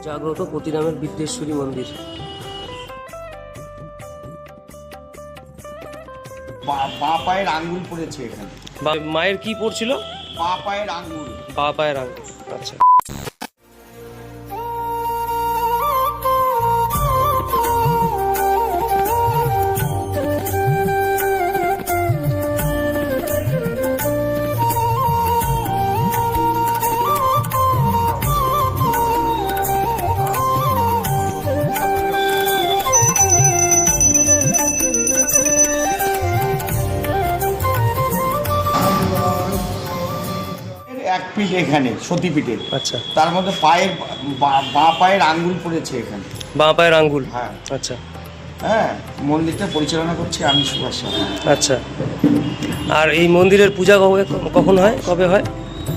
জাগ্রত প্রতিরামের বিদ্যেশ্বরী মন্দির। বাঁ পায়ের আঙ্গুল পড়েছে এখানে। মায়ের কি পড়ছিল? বাঁ পায়ের আঙ্গুল। বাঁ পায়ের আঙ্গুল, আচ্ছা। এক পিঠ এখানে সতীপীঠের, আচ্ছা। তার মধ্যে পায়ের বাঁ পায়ের আঙ্গুল পড়েছে এখানে। বাঁ পায়ের আঙ্গুল, হ্যাঁ আচ্ছা। হ্যাঁ, মন্দিরটা পরিচালনা করছি আমি, সুভাষ সাহা। আচ্ছা। আর এই মন্দিরের পূজা কখন হয়, কবে হয়?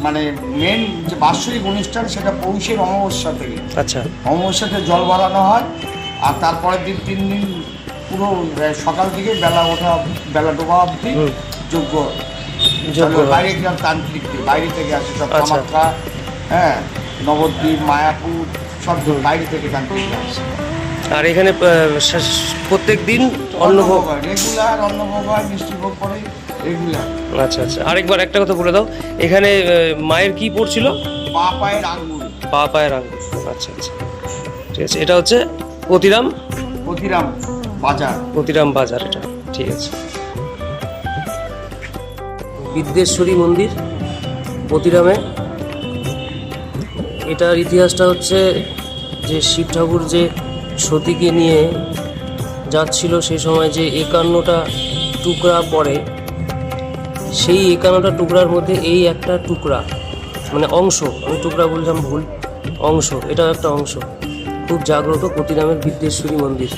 মানে মেন যে বাৎসরিক অনুষ্ঠান সেটা পৌষের অমাবস্যা থেকে। আচ্ছা। অমাবস্যাতে জল বাড়ানো হয়, আর তারপরের দিন 3 দিন পুরো সকাল থেকে বেলা ডোবা অবধি যজ্ঞ। বাইরে গ্রাম তান্ত্রিক, বাইরে থেকে আসে সব, কামাখ্যা, হ্যাঁ, নবদ্বীপ, মায়াপুর, সব বাইরে থেকে তান্ত্রিক আসে। আর এখানে প্রত্যেক দিন অন্নভোগ হয়, রেগুলার অন্নভোগ হয়, মিষ্টিভোগ করে রেগুলার। আচ্ছা আচ্ছা। আরেকবার একটা কথা বলে দাও, এখানে মায়ের কি পড়ছিল? বাঁ পায়ের আঙ্গুল। বাঁ পায়ের আঙ্গুল, আচ্ছা আচ্ছা, ঠিক আছে। এটা হচ্ছে প্রতিরাম বাজার। প্রতিরাম বাজার, এটা ঠিক আছে। বিদ্যেশ্বরী মন্দির প্রতিরামে। এটার ইতিহাসটা হচ্ছে যে শিব ঠাকুর যে সতীকে নিয়ে যাচ্ছিল সেই সময় যে 51টা টুকরা পড়ে, সেই 51টা টুকরার মধ্যে এই একটা টুকরা, মানে অংশ, আমি টুকরা বললাম ভুল, অংশ, এটাও একটা অংশ। খুব জাগ্রত প্রতিরামের বিদ্যেশ্বরী মন্দির।